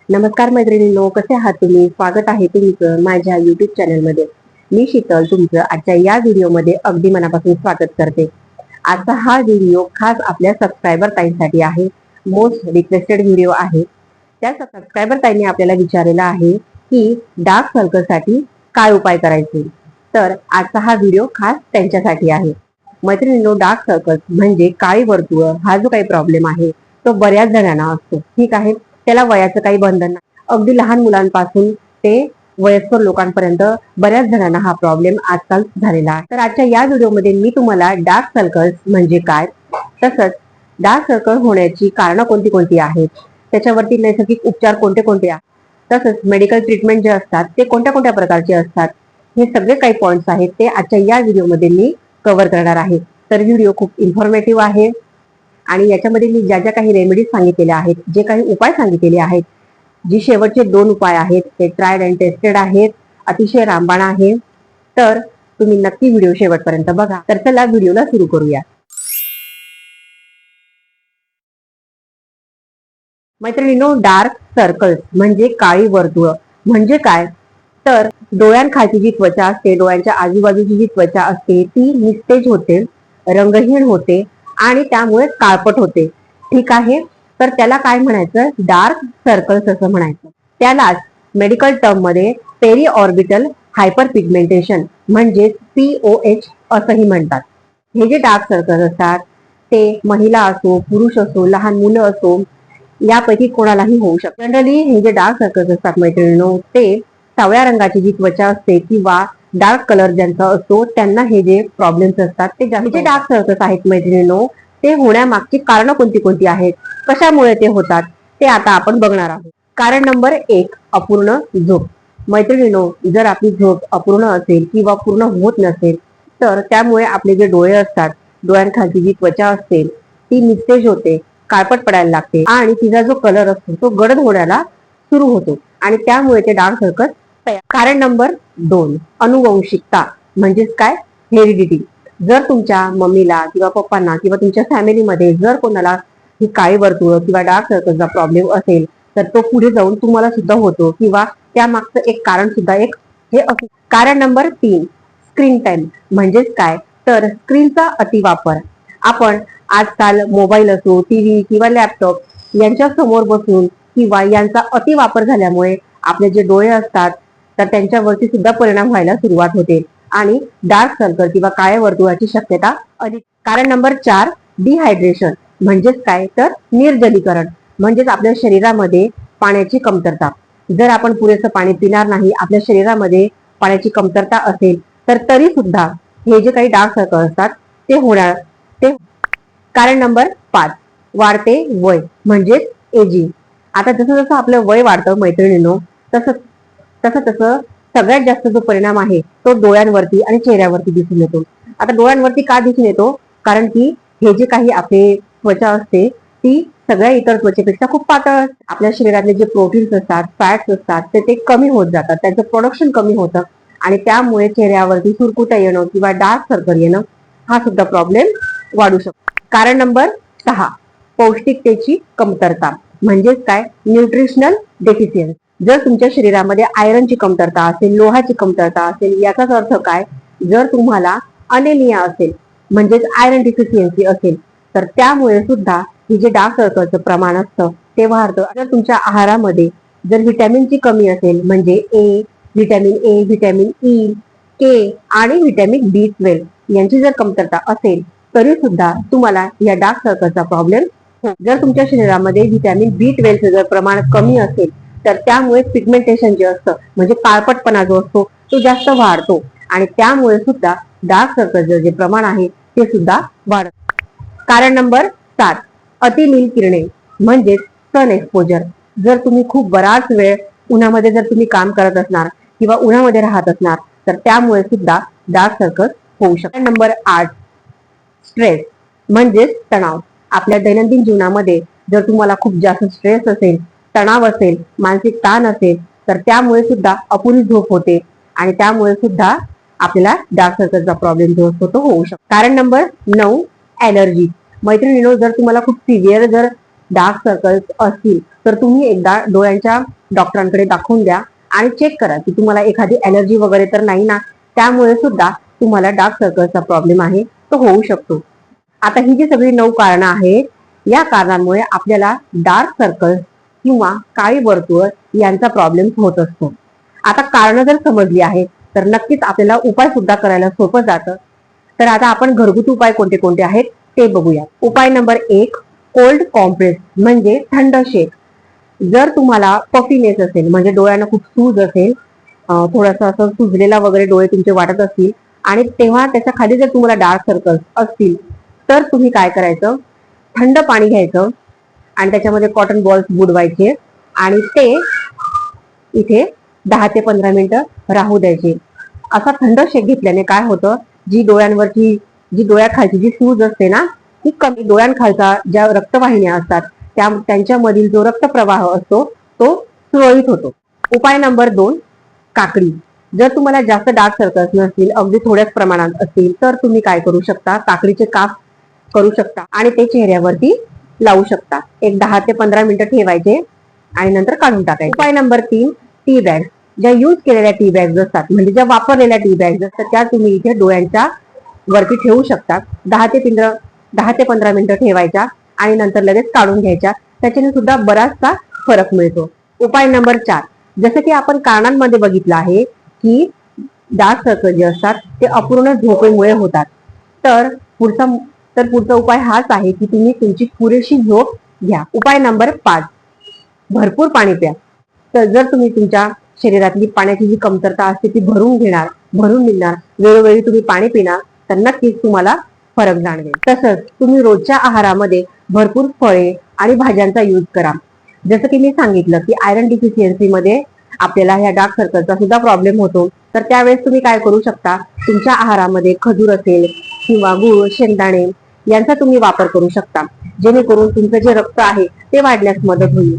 नमस्कार मैत्रिणींनो, कसे आहात तुम्ही? स्वागत आहे तुमचं माझ्या युट्यूब चॅनलमध्ये. मी शीतल तुमचं आजच्या या व्हिडिओमध्ये अगदी मनापासून स्वागत करते. आजचा हा व्हिडिओ खास आपल्या सबस्क्रायबर ताईंसाठी आहे. मोस्ट रिक्वेस्टेड व्हिडिओ आहे. त्या सबस्क्रायबर ताईंनी आपल्याला विचारलेला आहे की डार्क सर्कलसाठी काय उपाय करायचे. तर आजचा हा व्हिडिओ खास त्यांच्यासाठी आहे. मैत्रिणींनो, डार्क सर्कल्स म्हणजे काळी वर्तुळ हा जो काही प्रॉब्लेम आहे तो बऱ्याच जणांना असतो. ठीक आहे, त्याला वयाचं काही बंधन नाही. अगदी लहान मुलांपासून ते वयस्कर लोकांपर्यंत बऱ्याच जणांना हा प्रॉब्लेम आजकाल झालेला आहे. तर आजच्या या व्हिडिओमध्ये मी तुम्हाला डार्क सर्कल्स म्हणजे काय, तसंच डार्क सर्कल होण्याची कारणं कोणती कोणती आहेत, त्याच्यावरती नैसर्गिक उपचार कोणते कोणते आहेत, तसंच मेडिकल ट्रीटमेंट जे असतात ते कोणत्या कोणत्या प्रकारचे असतात, हे सगळे काही पॉइंट्स आहेत ते आजच्या या व्हिडिओमध्ये मी कव्हर करणार आहे. तर व्हिडिओ खूप इन्फॉर्मेटिव्ह आहे आणि याच्यामध्ये मी ज्या ज्या काही रेमेडीज सांगितलेल्या आहेत, जे काही उपाय सांगितलेले आहेत, जी शेवटचे 2 उपाय आहेत ते ट्रायड अँड टेस्टेड आहेत, अतिशय रामबाण आहे. तर तुम्ही नक्की व्हिडिओ शेवटपर्यंत बघा. तर चला व्हिडिओला सुरू करूया. मैत्रिणींनो, डार्क सर्कल्स म्हणजे काळी वर्तुळ म्हणजे काय, तर डोळ्यांखालची जी त्वचा असते, डोळ्यांच्या आजूबाजूची जी त्वचा असते ती निस्तेज होते, रंगहीन होते आणि त्यामुळे काळपट होते. ठीक आहे, तर त्याला काय म्हणायचं, डार्क सर्कल्स असं म्हणायचं. त्यालाच मेडिकल टर्म मध्ये पेरी ऑर्बिटल हायपर पिगमेंटेशन म्हणजे POH असंही म्हणतात. हे जे डार्क सर्कल्स असतात ते महिला असो, पुरुष असो, लहान मुलं असो, यापैकी कोणालाही होऊ शकतात. जनरली हे जे डार्क सर्कल्स असतात मैत्रिणींनो, ते सावळ्या रंगाची जी त्वचा असते किंवा डार्क कलर ज्यांचा असतो त्यांना हे जे प्रॉब्लेम्स असतात ते जास्त. जे डार्क सर्कल्स आहेत मैत्रिणींनो, ते होण्यामागची कारणं कोणती कोणती आहेत, कशामुळे ते होतात, ते आता आपण बघणार आहोत. कारण नंबर 1, अपूर्ण झोप. मैत्रिणींनो, जर आपली झोप अपूर्ण असेल किंवा पूर्ण होत नसेल तर त्यामुळे आपले जे डोळे असतात, डोळ्यांखालची जी त्वचा असते ती निस्तेज होते, काळपट पडायला लागते आणि तिचा जो कलर असतो तो गडद होण्याला सुरू होतो आणि त्यामुळे ते डार्क सर्कल तयार. कारण नंबर 2, अनुवंशिकता म्हणजेच काय, हेरिडिटी. जर तुमच्या मम्मीला किंवा पप्पांना किंवा तुमच्या फॅमिलीमध्ये जर कोणाला ही काळी वर्तुळ किंवा डार्क सर्कलचा प्रॉब्लेम असेल तर तो पुढे जाऊन तुम्हाला सुद्धा होतो किंवा त्यामागचं एक कारण सुद्धा एक हे असू. कारण नंबर 3, स्क्रीन टाइम म्हणजेच काय, तर स्क्रीनचा अतिवापर. आपण आजकाल मोबाईल असो, टीव्ही किंवा लॅपटॉप यांच्या समोर बसून किंवा यांचा अतिवापर झाल्यामुळे आपले जे डोळे असतात तर त्यांच्यावरती सुद्धा परिणाम व्हायला सुरुवात होते आणि डार्क सर्कल किंवा काळ्या वर्तुळाची शक्यता अधिक. कारण नंबर 4, डिहायड्रेशन म्हणजेच काय, तर निर्जलीकरण म्हणजेच आपल्या शरीरामध्ये पाण्याची कमतरता. जर आपण पुरेसं पाणी पिणार नाही, आपल्या शरीरामध्ये पाण्याची कमतरता असेल तर तरी सुद्धा हे जे काही डार्क सर्कल असतात ते होणार. ते कारण नंबर 5, वाढते वय म्हणजेच एजिंग. आता जसं जसं आपलं वय वाढतं मैत्रिणींनो, तसं तसं तसं सगळ्यात जास्त जो परिणाम आहे तो डोळ्यांवरती आणि चेहऱ्यावरती दिसून येतो. आता डोळ्यांवरती का दिसून येतो, कारण की हे जे काही आपले त्वचा असते ती सगळ्या इतर त्वचेपेक्षा खूप पातळ. आपल्या शरीरातले जे प्रोटीन्स असतात, फॅट्स असतात ते कमी होत जातात, त्यांचं प्रोडक्शन कमी होतं आणि त्यामुळे चेहऱ्यावरती सुरकुत्या येणं किंवा डार्क सर्कल येणं हा सुद्धा प्रॉब्लेम वाढू शकतो. कारण नंबर 6, पौष्टिकतेची कमतरता म्हणजेच काय, न्यूट्रिशनल डेफिशियन्सी. जर तुमच्या शरीरामध्ये आयरनची कमतरता असेल, लोहाची कमतरता असेल, याचाच अर्थ काय, जर तुम्हाला अनेमिया असेल म्हणजेच आयरन डिफिशियन्सी असेल तर त्यामुळे सुद्धा ही जे डार्क सर्कलचं प्रमाण असतं ते वाढतं. जर तुमच्या आहारामध्ये जर व्हिटॅमिनची कमी असेल म्हणजे व्हिटॅमिन ए, व्हिटॅमिन ई, के आणि व्हिटॅमिन B12 यांची जर कमतरता असेल तरी सुद्धा तुम्हाला या डार्क सर्कलचा प्रॉब्लेम. जर तुमच्या शरीरामध्ये व्हिटॅमिन B12 जर प्रमाण कमी असेल तर त्यामुळे पिगमेंटेशन जे असतं म्हणजे काळपटपणा जो असतो तो जास्त वाढतो आणि त्यामुळे सुद्धा डार्क सर्कलचं जे प्रमाण आहे ते सुद्धा वाढतं. कारण नंबर 7, अतिनील किरणे म्हणजेच सन एक्सपोजर. जर तुम्ही खूप बराच वेळ उन्हामध्ये जर तुम्ही काम करत असणार किंवा उन्हामध्ये राहत असणार तर त्यामुळे सुद्धा डार्क सर्कल होऊ शकतात. नंबर 8, स्ट्रेस म्हणजेच तणाव. आपल्या दैनंदिन जीवनामध्ये जर तुम्हाला खूप जास्त स्ट्रेस असेल, तणाव असेल, मानसिक ताण असेल तर त्यामुळे सुद्धा अपुरी झोप होते आणि त्यामुळे सुद्धा आपल्याला डार्क सर्कलचा प्रॉब्लेम जो असतो तो होऊ शकतो. कारण नंबर 9, ॲलर्जी. मैत्रिणींनो, जर तुम्हाला खूप सिव्हिअर जर डार्क सर्कल्स असतील तर तुम्ही एकदा डोळ्यांच्या डॉक्टरांकडे दाखवून द्या आणि चेक करा की तुम्हाला एखादी ॲलर्जी वगैरे तर नाही ना, त्यामुळे सुद्धा तुम्हाला डार्क सर्कल्सचा प्रॉब्लेम आहे तो होऊ शकतो. आता ही जी सगळी 9 कारणं आहेत, या कारणांमुळे आपल्याला डार्क सर्कल्स किंवा काळी वर्तुळ यांचा प्रॉब्लेम होत असतो. आता कारणं जर समजली आहेत तर नक्कीच आपल्याला उपाय सुद्धा करायला सोपं जातं. तर आता आपण घरगुती उपाय कोणते कोणते आहेत ते बघूया. उपाय नंबर 1, कोल्ड कॉम्प्रेस म्हणजे थंड शेक. जर तुम्हाला पफीनेस असेल म्हणजे डोळ्यांना खूप सूज असेल, थोडंसं असं सुजलेला वगैरे डोळे तुमचे वाटत असतील आणि तेव्हा त्याच्या खाली जर तुम्हाला डार्क सर्कल्स असतील तर तुम्ही काय करायचं, थंड पाणी घ्यायचं आणि त्याच्यामध्ये कॉटन बॉल्स बुडवायचे आणि ते इथे 10 ते 15 मिनिटं राहू द्यायचे. असा थंड शेक घेतल्याने काय होतं, जी डोळ्याखालची जी सूज असते ना ती कमी, डोळ्यांखालचा ज्या रक्तवाहिन्या असतात त्यांच्यामधील जो रक्तप्रवाह असतो तो सुरळीत होतो. उपाय नंबर 2, काकडी. जर तुम्हाला जास्त डार्क सर्कल्स नसतील, अगदी थोड्याच प्रमाणात असतील तर तुम्ही काय करू शकता, काकडीचे काप करू शकता आणि ते चेहऱ्यावरती लावू शकता. एक 10 ते 15 मिनिटं ठेवायचे आणि नंतर काढून टाकायचे. उपाय नंबर 3, टी बॅग्स. ज्या यूज केलेल्या टी बॅग्स असतात म्हणजे ज्या वापरलेल्या टी बॅग्स असतात त्या तुम्ही इथे डोळ्यांच्या वरती ठेवू शकता. 10 ते 15 मिनिटं ठेवायच्या आणि नंतर लगेच काढून घ्यायच्या. त्याच्याने सुद्धा बराचसा फरक मिळतो. उपाय नंबर 4, जसं की आपण कारणांमध्ये बघितलं आहे की डार्क सर्कल जे असतात ते अपूर्ण झोपेमुळे होतात. तर पुढचा उपाय हाच आहे की तुम्ही तुमची पुरेशी झोप घ्या. उपाय नंबर 5, भरपूर पाणी प्या. तर जर तुम्ही तुमच्या शरीरातली पाण्याची जी कमतरता असते ती भरून निघणार, वेळोवेळी तुम्ही पाणी पिणार तर नक्कीच तुम्हाला फरक जाणवेल. तसंच तुम्ही रोजच्या आहारामध्ये भरपूर फळे आणि भाज्यांचा यूज करा. जसं की मी सांगितलं की आयरन डिफिशियन्सी मध्ये आपल्याला ह्या डार्क सर्कलचा सुद्धा प्रॉब्लेम होतो. तर त्यावेळेस तुम्ही काय करू शकता, तुमच्या आहारामध्ये खजूर असेल किंवा गूळ, शेंगदाणे यांचा तुम्ही वापर करू शकता, जेणेकरून तुमचं जे रक्त आहे ते वाढण्यास मदत होईल.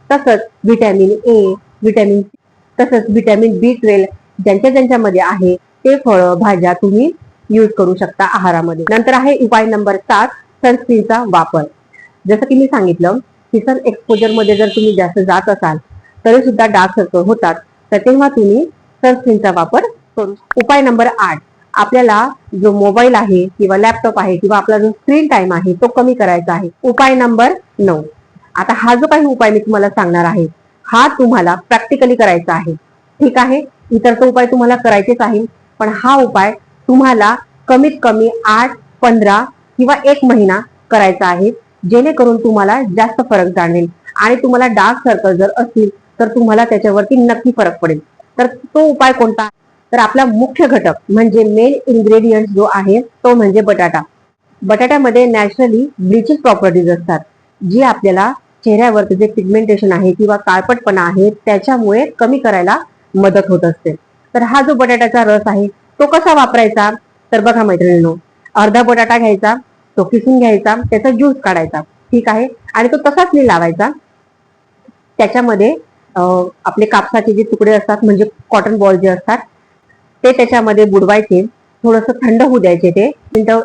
तसंच व्हिटॅमिन ए, व्हिटॅमिन सी, तसंच व्हिटॅमिन B12 ज्यांच्यामध्ये आहे ते फळं भाज्या तुम्ही यूज करू शकता आहारामध्ये. नंतर आहे उपाय नंबर 7, सनस्क्रीनचा वापर. जसं की मी सांगितलं की सन एक्सपोजर मध्ये जर तुम्ही जास्त जात असाल तरी सुद्धा डार्क सर्कल होतात, तर तेव्हा तुम्ही सनस्क्रीनचा वापर करू. उपाय नंबर 8, आपल्याला जो मोबाईल आहे किंवा लॅपटॉप आहे किंवा आपला जो स्क्रीन टाइम आहे तो कमी करायचा आहे. उपाय नंबर 9, आता हा जो काही उपाय मी तुम्हाला सांगणार आहे हा तुम्हाला प्रॅक्टिकली करायचा आहे. ठीक आहे, इतर तो उपाय तुम्हाला करायचेच आहे, पण हा उपाय तुम्हाला कमीत कमी 8, 15 किंवा 1 महिना करायचा आहे, जेणेकरून तुम्हाला जास्त फरक जाणवेल आणि तुम्हाला डार्क सर्कल जर असतील तर तुम्हाला त्याच्यावरती नक्की फरक पडेल. तर तो उपाय कोणता, तर आपला मुख्य घटक म्हणजे मेन इन्ग्रेडियंट जो आहे तो म्हणजे बटाटा. बटाट्यामध्ये नॅचरली ब्लिचिंग प्रॉपर्टीज असतात, जी आपल्याला चेहऱ्यावरती जे पिगमेंटेशन आहे किंवा काळपटपणा आहे त्याच्यामुळे कमी करायला मदत होत असते. तर हा जो बटाट्याचा रस आहे तो कसा वापरायचा, तर बघा मैत्रिणींनो, अर्धा बटाटा घ्यायचा, तो किसून घ्यायचा, त्याचा ज्यूस काढायचा. ठीक आहे, आणि तो तसाच नाही लावायचा. त्याच्यामध्ये आपले कापसाचे जे तुकडे असतात म्हणजे कॉटन बॉल जे असतात ते त्याच्यामध्ये बुडवायचे, थोडंसं थंड होऊ द्यायचे, ते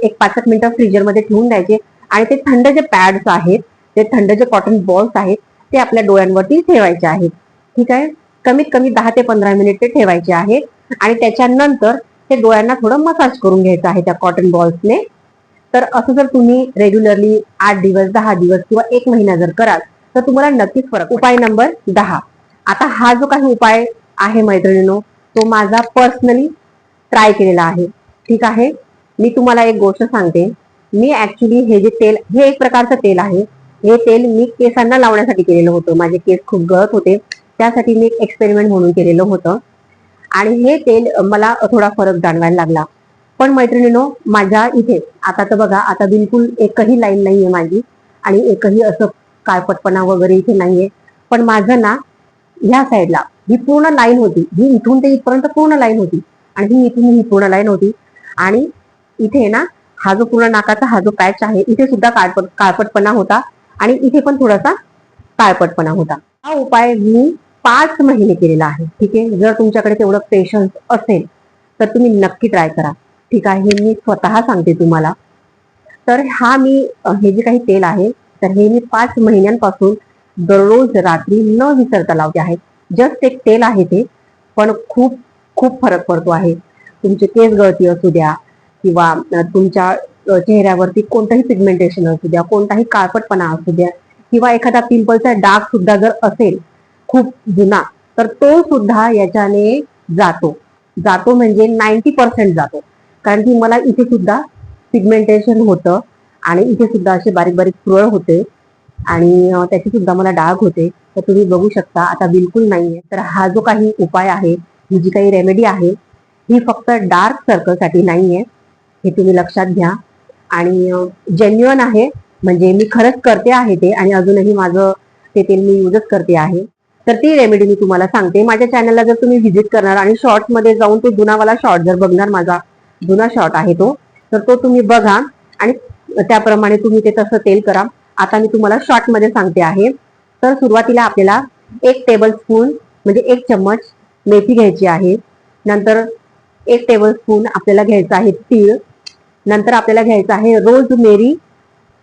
एक 5 मिनिटं फ्रीजरमध्ये ठेवून द्यायचे आणि ते थंड जे पॅड्स आहेत, ते थंड जे कॉटन बॉल्स आहेत ते आपल्या डोळ्यांवरती ठेवायचे आहेत. ठीक आहे, कमीत कमी 10 ते 15 मिनिट ते ठेवायचे आहेत आणि त्याच्यानंतर ते डोळ्यांना थोडं मसाज करून घ्यायचं आहे त्या कॉटन बॉल्सने. तर असं जर तुम्ही रेग्युलरली 8 दिवस, 10 दिवस किंवा 1 महिना जर कराल तर तुम्हाला नक्कीच फरक. उपाय नंबर 10, आता हा जो काही उपाय आहे मैत्रिणींनो तो माझा पर्सनली ट्राय केलेला आहे. ठीक आहे, मी तुम्हाला एक गोष्ट सांगते, मी ऍक्च्युली हे जे तेल, हे एक प्रकारचं तेल आहे, हे तेल मी केसांना लावण्यासाठी केलेलं होतं. माझे केस खूप गळत होते, त्यासाठी मी एक एक्सपेरिमेंट म्हणून केलेलं होतं आणि हे तेल मला थोडा फरक जाणवायला लागला. पण मैत्रिणींनो, माझ्या इथे आता तर बघा, आता बिलकुल एकही लाईन नाहीये माझी आणि एकही असं काळपटपणा वगैरे इथे नाहीये. पण माझं ना ह्या साईडला ही पूर्ण लाईन होती, ही इथून ते इथपर्यंत पूर्ण लाईन होती आणि ही इथून ही पूर्ण लाईन होती आणि इथे ना हा जो पूर्ण नाकाचा हा जो पॅच आहे इथे सुद्धा काळपटपणा होता आणि इथे पण थोडासा काळपटपणा होता. हा उपाय मी 5 महिने केलेला आहे. ठीक आहे, जर तुमच्याकडे तेवढं पेशन्स असेल तर तुम्ही नक्की ट्राय करा. ठीक आहे, हे मी स्वतः सांगते तुम्हाला. तर हा मी हे जे काही तेल आहे तर हे मी 5 महिन्यांपासून दररोज रात्री न विसरता लावते आहे. जस्ट एक तेल आहे ते, पण खूप खूप फरक पडतो आहे. तुमचे केस गळती असू द्या किंवा तुमच्या चेहऱ्यावरती कोणतंही पिगमेंटेशन असू द्या, कोणताही काळपटपणा असू द्या किंवा एखादा पिंपलचा डाग सुद्धा जर असेल खूप जुना, तर तो सुद्धा याच्याने जातो. जातो म्हणजे 90% जातो. कारण की मला इथे सुद्धा पिगमेंटेशन होतं आणि इथे सुद्धा असे बारीक बारीक पुरळ होते आणि त्याचे सुद्धा मला डाग होते. तर तुम्ही बघू शकता आता बिलकुल नाहीये. तर हा जो काही उपाय आहे, ही जी काही रेमेडी आहे, ही फक्त डार्क सर्कलसाठी नाहीये, हे तुम्ही लक्षात घ्या. आणि जेन्युअन आहे, म्हणजे मी खरंच करते आहे ते आणि अजूनही माझं ते तेल मी युजच करते आहे. तर ती रेमेडी मी तुम्हाला सांगते. माझ्या चॅनलला जर तुम्ही व्हिजिट करणार आणि शॉर्ट्स मध्ये जाऊन तो जुनावाला शॉर्ट जर बघणार, माझा जुना शॉर्ट आहे तो, तर तो तुम्ही बघा आणि त्याप्रमाणे तुम्ही ते तसं तेल करा. आता मी तुम्हाला शॉर्ट मध्ये सांगते आहे. तर सुरुवातीला आपल्याला 1 टेबल स्पून म्हणजे 1 चम्मच मेथी घ्यायची आहे. नंतर 1 टेबल स्पून आपल्याला घ्यायचं आहे तीळ. नंतर आपल्याला घ्यायचं आहे रोजमेरी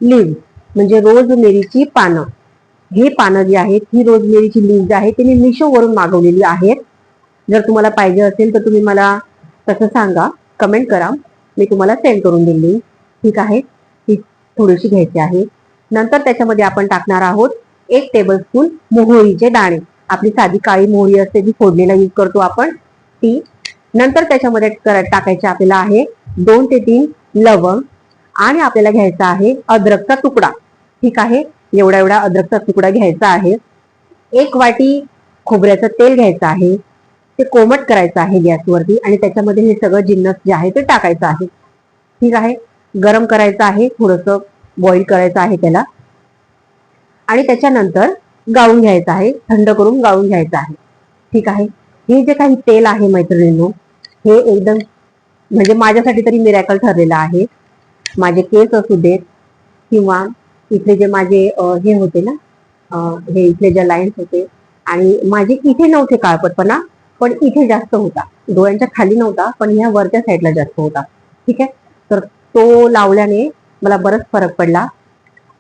लीव्ह, म्हणजे रोजमेरीची पानं. हे पानं जी आहेत, ही रोजमेरीची लीव्ह जी आहे ती मी मिशो वरून मागवलेली आहेत. जर तुम्हाला पाहिजे असेल तर तुम्ही मला तसं सांगा, कमेंट करा, मी तुम्हाला सेंड करून दिली. ठीक आहे, ती थोडीशी घ्यायची आहे. नंतर त्याच्यामध्ये आपण टाकणार आहोत 1 टेबलस्पून मोहरीचे दाणे. आपली साधी काळी मोहरी असते जी फोडणीला यूज करतो आपण, ती. नंतर त्याच्यामध्ये टाकायचे आपल्याला आहे 2 ते 3 लवंग आणि आपल्याला घ्यायचा आहे अद्रकचा तुकडा. ठीक आहे, एवढा एवढा अद्रकचा तुकडा घ्यायचा आहे. 1 वाटी खोबऱ्याचं तेल घ्यायचं आहे. ते कोमट करायचं आहे गॅसवरती आणि त्याच्यामध्ये हे सगळं जिन्नस जे आहे ते टाकायचं आहे. ठीक आहे, गरम करायचं आहे, थोडंसं बॉईल करायचं आहे त्याला आणि त्याच्यानंतर गाळून घ्यायचं आहे, थंड करून गाळून घ्यायचं आहे. ठीक आहे, हे जे काही तेल आहे मैत्रिणींनो, हे एकदम म्हणजे माझ्यासाठी तरी मिरॅकल ठरलेलं आहे. माझे केस असू देत किंवा इथले जे माझे हे होते ना, हे इथले जे लाईन्स होते आणि माझे इथे नव्हते काळपटपणा, पण इथे जास्त होता. डोळ्यांच्या खाली नव्हता, पण ह्या वरच्या साईडला जास्त होता. ठीक आहे, तर तो लावल्याने मला बराच फरक पडला.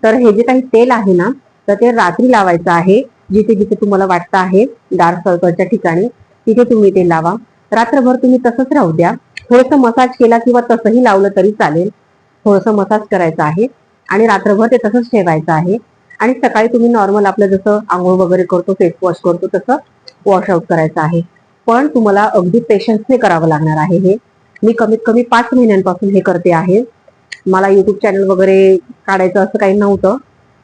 तर हे जे काही तेल आहे ना, तर ते रात्री लावायचं आहे. जिथे जिथे तुम्हाला वाटतं आहे डार्क सर्कलच्या ठिकाणी, तिथे तुम्ही ते लावा. रात्रभर तुम्ही तसंच राहू द्या. थोडंसं मसाज केला किंवा तसंही लावलं तरी चालेल. थोडंसं मसाज करायचं आहे आणि रात्रभर ते तसंच ठेवायचं आहे. आणि सकाळी तुम्ही नॉर्मल आपलं जसं आंघोळ वगैरे करतो, फेस वॉश करतो, तसं वॉश आउट करायचं आहे. पण तुम्हाला अगदी पेशन्सने करावं लागणार आहे हे. मी कमीत कमी 5 महिन्यांपासून हे करते आहे. मला युट्यूब चॅनल वगैरे काढायचं असं काही नव्हतं.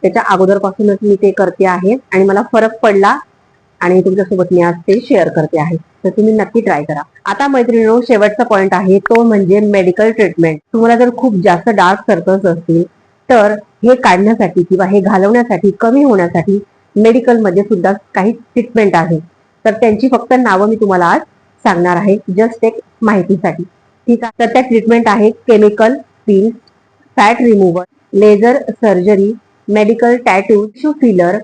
त्याच्या अगोदरपासूनच मी ते करते आहे आणि मला फरक पडला आणि तुमच्यासोबत मी आज ते शेअर करते आहे. तर तुम्ही नक्की ट्राय करा. आता मैत्रिणींनो, शेवटचा पॉइंट आहे तो म्हणजे मेडिकल ट्रीटमेंट. तुम्हाला जर खूप जास्त डार्क सर्कल्स असतील तर हे काढण्यासाठी किंवा हे घालवण्यासाठी, कमी होण्यासाठी मेडिकलमध्ये सुद्धा काही ट्रीटमेंट आहे. तर त्यांची फक्त नावं मी तुम्हाला आज सांगणार आहे, जस्ट एक माहितीसाठी. ठीक आहे, तर त्या ट्रीटमेंट आहेत chemical peel, fat remover, laser surgery, medical tattoo, tissue filler,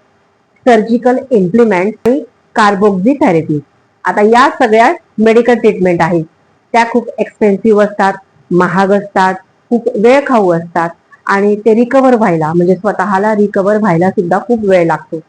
surgical implement आणि कार्बोक्सी थेरपी. आता या सगळ्या मेडिकल ट्रीटमेंट आहेत. त्या खूप एक्सपेन्सिव्ह असतात, महाग असतात, खूप वेळ खाऊ असतात आणि ते रिकवर व्हायला म्हणजे स्वतःला रिकवर व्हायला सुद्धा खूप वेळ लागतो.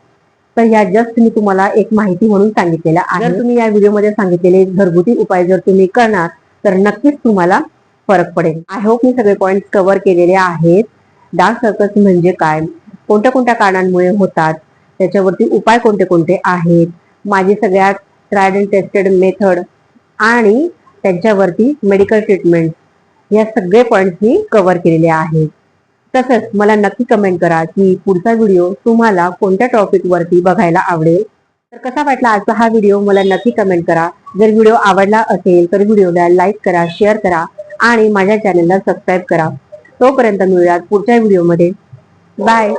तर ह्या जस्ट मी तुम्हाला एक माहिती म्हणून सांगितलेल्या आहे. जर तुम्ही या व्हिडिओमध्ये सांगितलेले घरगुती उपाय जर तुम्ही करणार तर नक्कीच तुम्हाला फरक पडेल. आय होप मी सगळे पॉइंट्स कव्हर केलेले आहेत. डार्क सर्कल्स म्हणजे काय, कोणत्या कोणत्या कारणांमुळे होतात, त्याच्यावरती उपाय कोणते कोणते आहेत, माझी सगळ्यात ट्रायड अँड टेस्टेड मेथड आणि त्यांच्यावरती मेडिकल ट्रीटमेंट, या सगळे पॉइंट्स मी कव्हर केलेले आहेत. तसंच मला नक्की कमेंट करा की पुढचा व्हिडिओ तुम्हाला कोणत्या टॉपिक वरती बघायला आवडेल. तर कसा वाटला आजचा हा व्हिडिओ मला नक्की कमेंट करा. जर व्हिडिओ आवडला असेल तर व्हिडिओला लाईक करा, शेअर करा आणि माझ्या चॅनलला सबस्क्राईब करा. तोपर्यंत मिळूयात पुढच्या व्हिडिओमध्ये. बाय.